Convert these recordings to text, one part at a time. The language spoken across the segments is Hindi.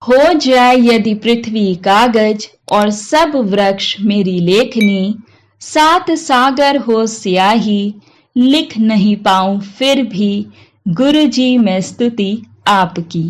हो जाए यदि पृथ्वी कागज और सब वृक्ष मेरी लेखनी, सात सागर हो स्याही, लिख नहीं पाऊं फिर भी गुरु जी मैं स्तुति आपकी।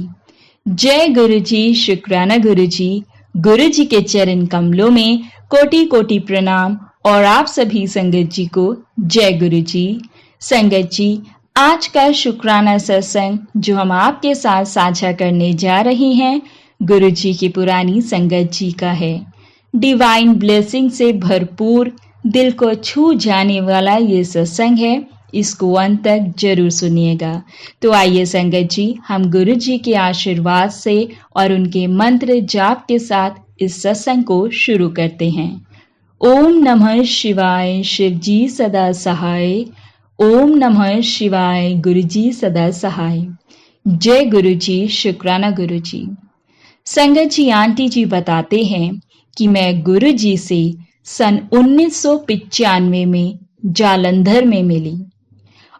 जय गुरु जी, शुक्राना गुरु जी। गुरु जी के चरण कमलों में कोटि कोटि प्रणाम और आप सभी संगत जी को जय गुरु जी। संगत जी, आज का शुक्राना सत्संग जो हम आपके साथ साझा करने जा रहे हैं, गुरु जी की पुरानी संगत जी का है। डिवाइन ब्लेसिंग से भरपूर, दिल को छू जाने वाला ये सत्संग है। इसको अंत तक जरूर सुनिएगा। तो आइए संगत जी, हम गुरु जी के आशीर्वाद से और उनके मंत्र जाप के साथ इस सत्संग को शुरू करते हैं। ओम नमः शिवाय, शिव जी सदा सहाय। ओम नमः शिवाय, गुरु जी सदा सहाय। जय गुरु जी, शुक्राना गुरु जी। संगत जी, आंटी जी बताते हैं कि मैं गुरु जी से सन 1995 में जालंधर में मिली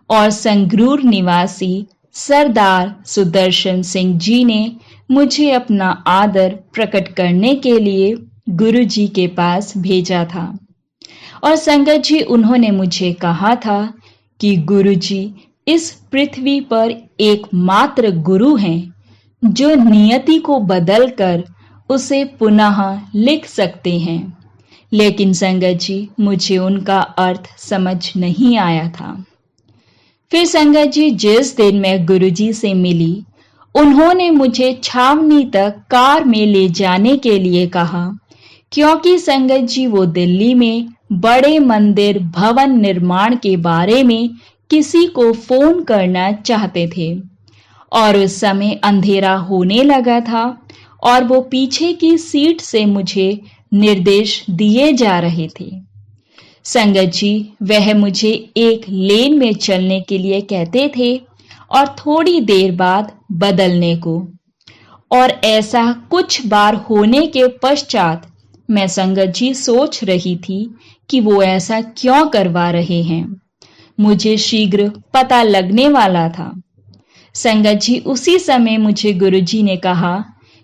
और संगरूर निवासी सरदार सुदर्शन सिंह जी ने मुझे अपना आदर प्रकट करने के लिए गुरु जी के पास भेजा था। और संगत जी, उन्होंने मुझे कहा था कि गुरु जी इस पृथ्वी पर एकमात्र गुरु हैं जो नियति को बदलकर उसे पुनः लिख सकते हैं। लेकिन संगत जी, मुझे उनका अर्थ समझ नहीं आया था। फिर संगत जी, जिस दिन मैं गुरुजी से मिली, उन्होंने मुझे छावनी तक कार में ले जाने के लिए कहा, क्योंकि संगत जी वो दिल्ली में बड़े मंदिर भवन निर्माण के बारे में किसी को फोन करना चाहते थे और उस समय अंधेरा होने लगा था और वो पीछे की सीट से मुझे निर्देश दिए जा रहे थे। संगत जी, वह मुझे एक लेन में चलने के लिए कहते थे और थोड़ी देर बाद बदलने को। और ऐसा कुछ बार होने के पश्चात मैं संगत जी सोच रही थी कि वो ऐसा क्यों करवा रहे हैं। मुझे शीघ्र पता लगने वाला था। संगत जी, उसी समय मुझे गुरुजी ने कहा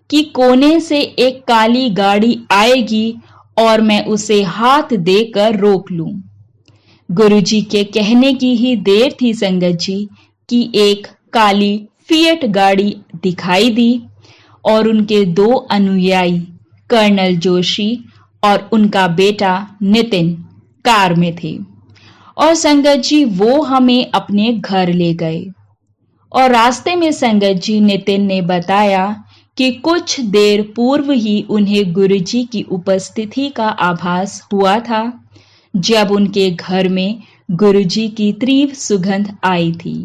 कि कोने से एक काली गाड़ी आएगी और मैं उसे हाथ देकर रोक लूं। गुरुजी के कहने की ही देर थी संगत जी कि एक काली फिएट गाड़ी दिखाई दी और उनके दो अनुयायी कर्नल जोशी और उनका बेटा नितिन कार में थे। और संगत जी, वो हमें अपने घर ले गए। और रास्ते में संगत जी, नितिन ने बताया कि कुछ देर पूर्व ही उन्हें गुरुजी की उपस्थिति का आभास हुआ था, जब उनके घर में गुरुजी की तीव्र सुगंध आई थी।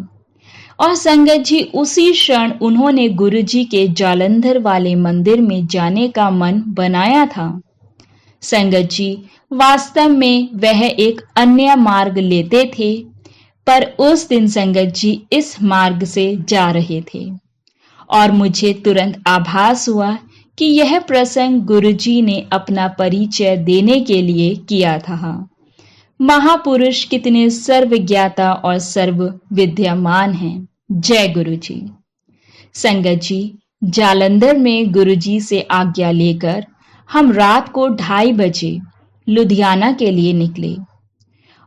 और संगत जी, उसी क्षण उन्होंने गुरुजी के जालंधर वाले मंदिर में जाने का मन बनाया था। संगत जी, वास्तव में वह एक अन्य मार्ग लेते थे, पर उस दिन संगत जी इस मार्ग से जा रहे थे और मुझे तुरंत आभास हुआ कि यह प्रसंग गुरुजी ने अपना परिचय देने के लिए किया था। महापुरुष कितने सर्वज्ञाता और सर्व विद्यमान हैं। जय गुरु जी। संगत जी, जालंधर में गुरुजी से आज्ञा लेकर हम रात को 2:30 बजे लुधियाना के लिए निकले।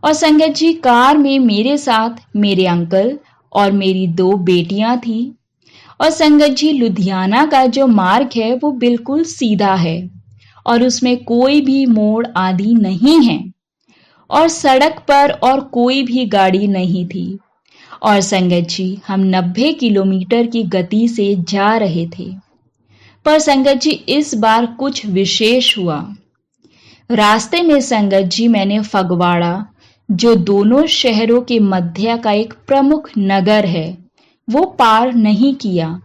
और संगत जी, कार में मेरे साथ मेरे अंकल और मेरी 2 बेटियां थी। और संगत जी, लुधियाना का जो मार्ग है वो बिल्कुल सीधा है और उसमें कोई भी मोड़ आदि नहीं है और सड़क पर और कोई भी गाड़ी नहीं थी। और संगत जी, हम 90 किलोमीटर की गति से जा रहे थे। पर संगत जी, इस बार कुछ विशेष हुआ। रास्ते में संगत जी, मैंने फगवाड़ा, जो दोनों शहरों के मध्य का एक प्रमुख नगर है, वो पार नहीं किया।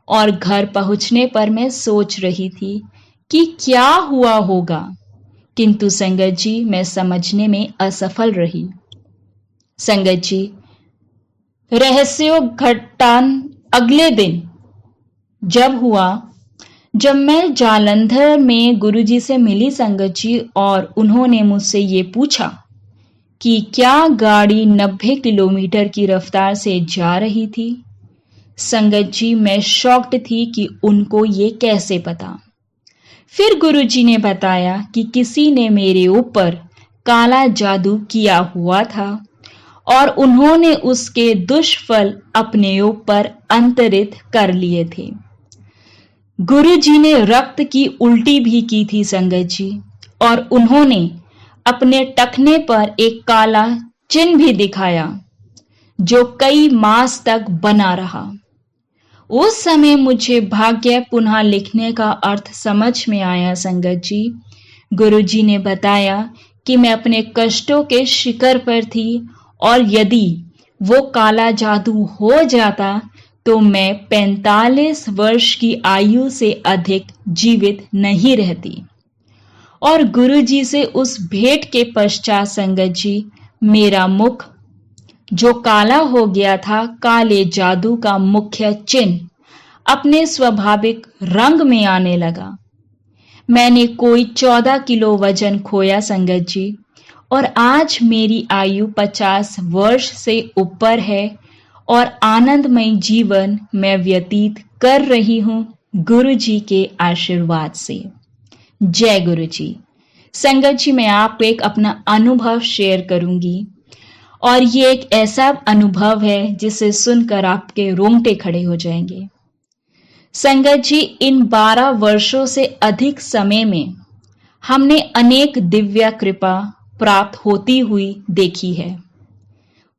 और घर पहुंचने पर मैं सोच रही थी कि क्या हुआ होगा, किंतु संगत जी, मैं समझने में असफल रही। संगत जी, रहस्यो घटान अगले दिन जब हुआ, जब मैं जालंधर में गुरुजी से मिली संगत जी, और उन्होंने मुझसे ये पूछा कि क्या गाड़ी 90 किलोमीटर की रफ्तार से जा रही थी, संगत जी, मैं शॉक्ड थी कि उनको ये कैसे पता। फिर गुरुजी ने बताया कि किसी ने मेरे ऊपर काला जादू किया हुआ था और उन्होंने उसके दुष्फल अपने ऊपर अंतरित कर लिए थे। गुरुजी ने रक्त की उल्टी भी की थी संगत जी, और उन्होंने अपने टखने पर एक काला चिन्ह भी दिखाया जो कई मास तक बना रहा। उस समय मुझे भाग्य पुनः लिखने का अर्थ समझ में आया संगत जी। गुरुजी ने बताया कि मैं अपने कष्टों के शिखर पर थी और यदि वो काला जादू हो जाता तो मैं 45 वर्ष की आयु से अधिक जीवित नहीं रहती। और गुरुजी से उस भेंट के पश्चात संगत जी, मेरा मुख जो काला हो गया था, काले जादू का मुख्य चिन्ह अपने स्वाभाविक रंग में आने लगा। मैंने कोई 14 किलो वजन खोया संगत जी, और आज मेरी आयु 50 वर्ष से ऊपर है और आनंदमय जीवन मैं व्यतीत कर रही हूं गुरु जी के आशीर्वाद से। जय गुरु जी। संगत जी, मैं आपको एक अपना अनुभव शेयर करूंगी, और ये एक ऐसा अनुभव है जिसे सुनकर आपके रोंगटे खड़े हो जाएंगे। संगत जी, इन 12 वर्षों से अधिक समय में हमने अनेक दिव्य कृपा प्राप्त होती हुई देखी है।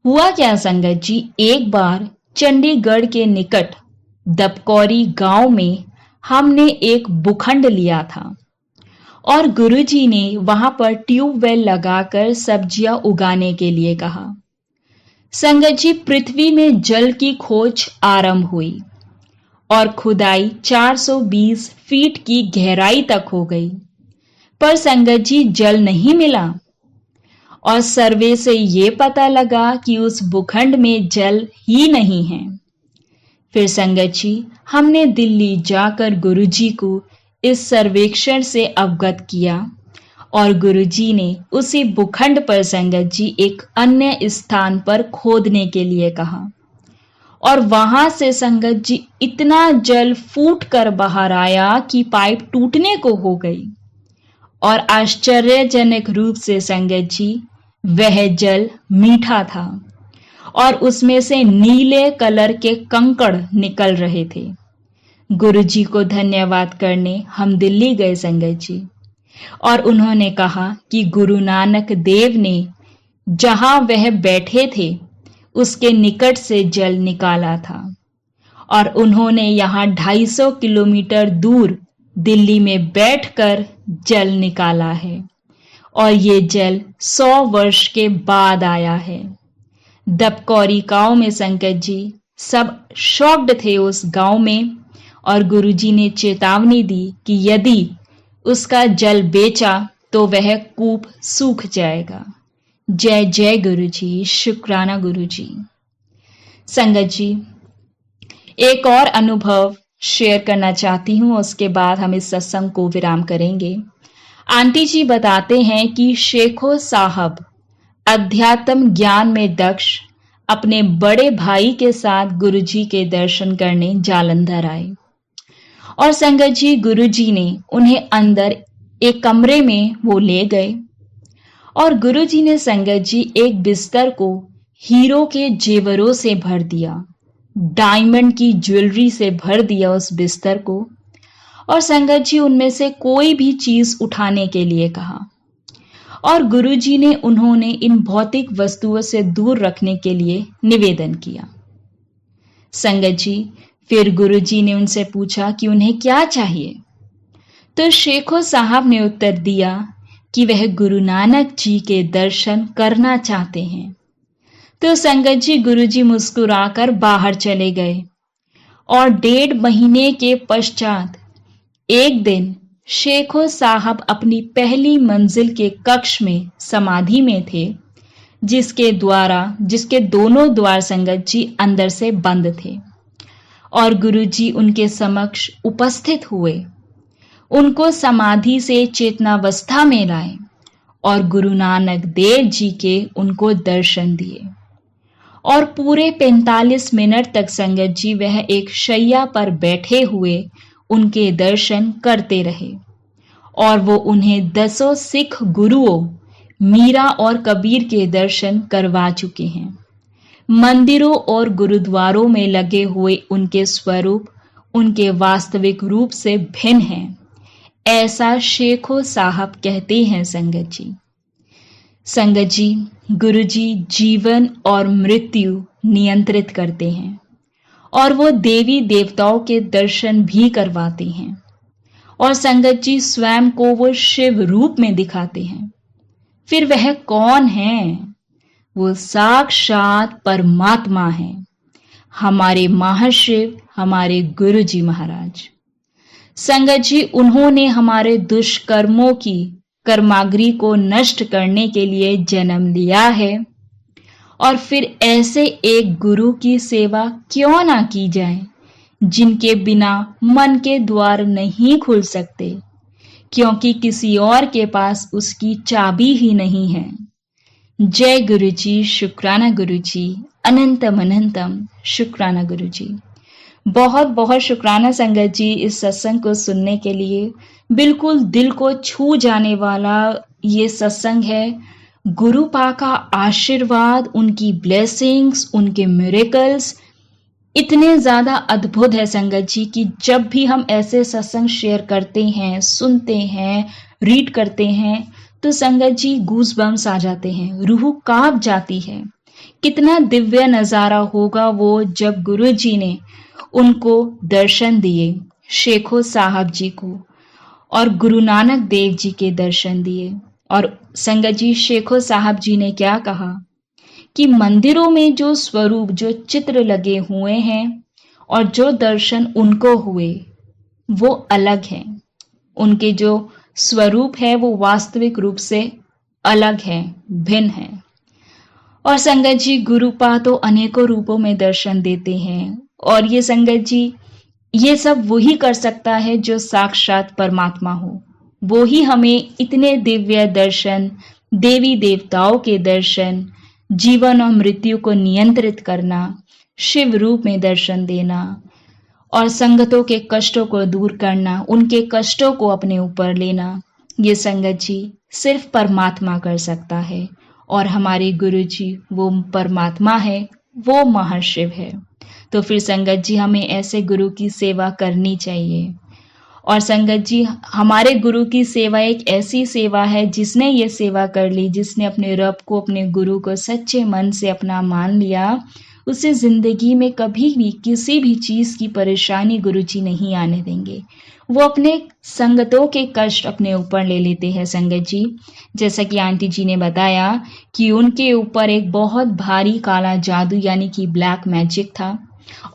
हुआ क्या संगत जी, एक बार चंडीगढ़ के निकट दबकौरी गांव में हमने एक भूखंड लिया था और गुरुजी ने वहां पर ट्यूबवेल लगाकर सब्जियां उगाने के लिए कहा। संगत जी, पृथ्वी में जल की खोज आरंभ हुई और खुदाई 420 फीट की गहराई तक हो गई, पर संगत जी जल नहीं मिला और सर्वे से ये पता लगा कि उस भूखंड में जल ही नहीं है। फिर संगत जी, हमने दिल्ली जाकर गुरुजी को इस सर्वेक्षण से अवगत किया और गुरुजी ने उसी भूखंड पर संगत जी एक अन्य स्थान पर खोदने के लिए कहा, और वहां से संगत जी इतना जल फूट कर बाहर आया कि पाइप टूटने को हो गई। और आश्चर्यजनक रूप से संगत जी वह जल मीठा था और उसमें से नीले कलर के कंकड़ निकल रहे थे। गुरुजी को धन्यवाद करने हम दिल्ली गए संगत जी, और उन्होंने कहा कि गुरु नानक देव ने जहां वह बैठे थे उसके निकट से जल निकाला था, और उन्होंने यहाँ 250 किलोमीटर दूर दिल्ली में बैठकर जल निकाला है, और ये जल 100 वर्ष के बाद आया है। दबकौरी गांव में संगत जी सब शॉक्ड थे उस गांव में, और गुरुजी ने चेतावनी दी कि यदि उसका जल बेचा तो वह कूप सूख जाएगा। जय जय गुरुजी, शुक्राना गुरुजी। संगत जी, एक और अनुभव शेयर करना चाहती हूं, उसके बाद हम इस सत्संग को विराम करेंगे। आंटी जी बताते हैं कि शेखो साहब अध्यात्म ज्ञान में दक्ष अपने बड़े भाई के साथ गुरुजी के दर्शन करने जालंधर आए, और संगत जी गुरुजी ने उन्हें अंदर एक कमरे में वो ले गए, और गुरुजी ने संगत जी एक बिस्तर को हीरो के जेवरों से भर दिया, डायमंड की ज्वेलरी से भर दिया उस बिस्तर को, और संगत जी उनमें से कोई भी चीज उठाने के लिए कहा, और गुरुजी ने उन्होंने इन भौतिक वस्तुओं से दूर रखने के लिए निवेदन किया। संगत जी, फिर गुरुजी ने उनसे पूछा कि उन्हें क्या चाहिए, तो शेखो साहब ने उत्तर दिया कि वह गुरु नानक जी के दर्शन करना चाहते हैं। तो संगत जी गुरुजी मुस्कुराकर बाहर चले गए, और 1.5 महीने के पश्चात एक दिन शेखो साहब अपनी पहली मंजिल के कक्ष में समाधि में थे, जिसके दोनों द्वार संगत जी अंदर से बंद थे, और गुरुजी उनके समक्ष उपस्थित हुए, उनको समाधि से चेतनावस्था में लाए और गुरु नानक देव जी के उनको दर्शन दिए। और पूरे 45 मिनट तक संगत जी वह एक शैया पर बैठे हुए उनके दर्शन करते रहे और वो उन्हें 10 सिख गुरुओं मीरा और कबीर के दर्शन करवा चुके हैं। मंदिरों और गुरुद्वारों में लगे हुए उनके स्वरूप उनके वास्तविक रूप से भिन्न हैं, ऐसा शेखो साहब कहते हैं संगत जी। संगत जी, गुरु जी जीवन और मृत्यु नियंत्रित करते हैं और वो देवी देवताओं के दर्शन भी करवाते हैं और संगत जी स्वयं को वो शिव रूप में दिखाते हैं। फिर वह कौन है? वो साक्षात परमात्मा है, हमारे महाशिव, हमारे गुरु जी महाराज। संगत जी, उन्होंने हमारे दुष्कर्मों की कर्माग्नि को नष्ट करने के लिए जन्म लिया है और फिर ऐसे एक गुरु की सेवा क्यों ना की जाए जिनके बिना मन के द्वार नहीं खुल सकते, क्योंकि किसी और के पास उसकी चाबी ही नहीं है। जय गुरु जी, शुक्राना गुरु जी, अनंतम अनंतम शुक्राना गुरु जी। बहुत बहुत शुक्राना संगत जी इस सत्संग को सुनने के लिए। बिल्कुल दिल को छू जाने वाला ये सत्संग है। गुरु पा का आशीर्वाद, उनकी ब्लेसिंग्स, उनके मिरेकल्स इतने ज्यादा अद्भुत है संगत जी कि जब भी हम ऐसे सत्संग शेयर करते हैं, सुनते हैं, रीड करते हैं तो संगत जी गूज़बम्स आ जाते हैं, रूह कांप जाती है। कितना दिव्य नजारा होगा वो जब गुरु जी ने उनको दर्शन दिए, शेखो साहब जी को, और गुरु नानक देव जी के दर्शन दिए। और संगत जी शेखो साहब जी ने क्या कहा कि मंदिरों में जो स्वरूप, जो चित्र लगे हुए हैं और जो दर्शन उनको हुए वो अलग हैं। उनके जो स्वरूप है वो वास्तविक रूप से अलग है, भिन्न है। और संगत जी गुरुपा तो अनेकों रूपों में दर्शन देते हैं और ये संगत जी ये सब वही कर सकता है जो साक्षात परमात्मा हो। वो ही हमें इतने दिव्य दर्शन, देवी देवताओं के दर्शन, जीवन और मृत्यु को नियंत्रित करना, शिव रूप में दर्शन देना और संगतों के कष्टों को दूर करना, उनके कष्टों को अपने ऊपर लेना, ये संगत जी सिर्फ परमात्मा कर सकता है। और हमारे गुरु जी वो परमात्मा है, वो महाशिव है। तो फिर संगत जी हमें ऐसे गुरु की सेवा करनी चाहिए। और संगत जी हमारे गुरु की सेवा एक ऐसी सेवा है जिसने ये सेवा कर ली, जिसने अपने रब को, अपने गुरु को सच्चे मन से अपना मान लिया, उसे जिंदगी में कभी भी किसी भी चीज की परेशानी गुरु जी नहीं आने देंगे। वो अपने संगतों के कष्ट अपने ऊपर ले लेते हैं संगत जी। जैसा कि आंटी जी ने बताया कि उनके ऊपर एक बहुत भारी काला जादू यानी कि ब्लैक मैजिक था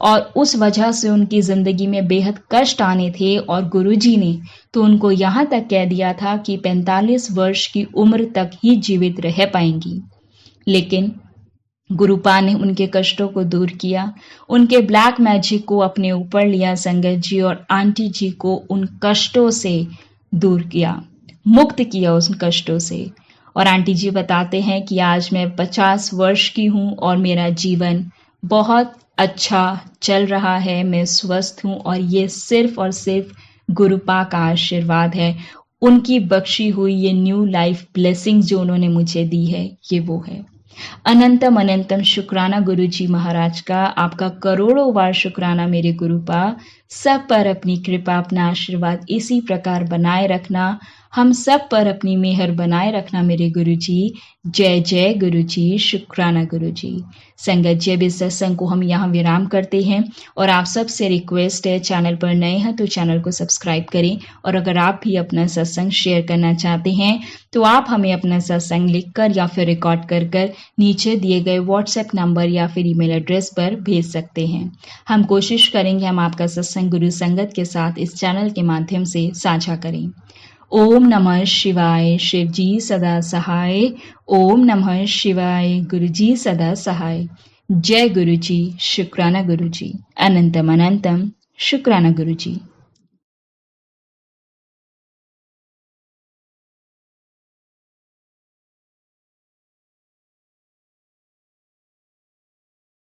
और उस वजह से उनकी जिंदगी में बेहद कष्ट आने थे और गुरुजी ने तो उनको यहाँ तक कह दिया था कि 45 वर्ष की उम्र तक ही जीवित रह पाएंगी। लेकिन गुरुपा ने उनके कष्टों को दूर किया, उनके ब्लैक मैजिक को अपने ऊपर लिया संगत जी, और आंटी जी को उन कष्टों से दूर किया, मुक्त किया उन कष्टों से। और आंटी जी बताते हैं कि आज मैं 50 वर्ष की हूँ और मेरा जीवन बहुत अच्छा चल रहा है, मैं स्वस्थ हूँ और ये सिर्फ और सिर्फ गुरुपा का आशीर्वाद है। उनकी बख्शी हुई ये न्यू लाइफ ब्लेसिंग जो उन्होंने मुझे दी है, ये वो है। अनंतम अनंतम शुक्राना गुरु जी महाराज का, आपका करोड़ों बार शुक्राना मेरे गुरुपा। सब पर अपनी कृपा, अपना आशीर्वाद इसी प्रकार बनाए रखना, हम सब पर अपनी मेहर बनाए रखना मेरे गुरु जी। जय जय गुरु जी, शुक्राना गुरु जी। संगत जी अब इस सत्संग को हम यहाँ विराम करते हैं और आप सबसे रिक्वेस्ट है, चैनल पर नए हैं तो चैनल को सब्सक्राइब करें और अगर आप भी अपना सत्संग शेयर करना चाहते हैं तो आप हमें अपना सत्संग लिखकर या फिर रिकॉर्ड कर नीचे दिए गए व्हाट्सएप नंबर या फिर ईमेल एड्रेस पर भेज सकते हैं। हम कोशिश करेंगे हम आपका सत्संग गुरु संगत के साथ इस चैनल के माध्यम से साझा करें। ओम नमः शिवाय, शिव जी सदा सहाय। ओम नमः शिवाय, गुरु जी सदा सहाय। जय गुरु जी, शुक्राना गुरु जी। अनंतम अनंतम शुक्राना गुरु जी।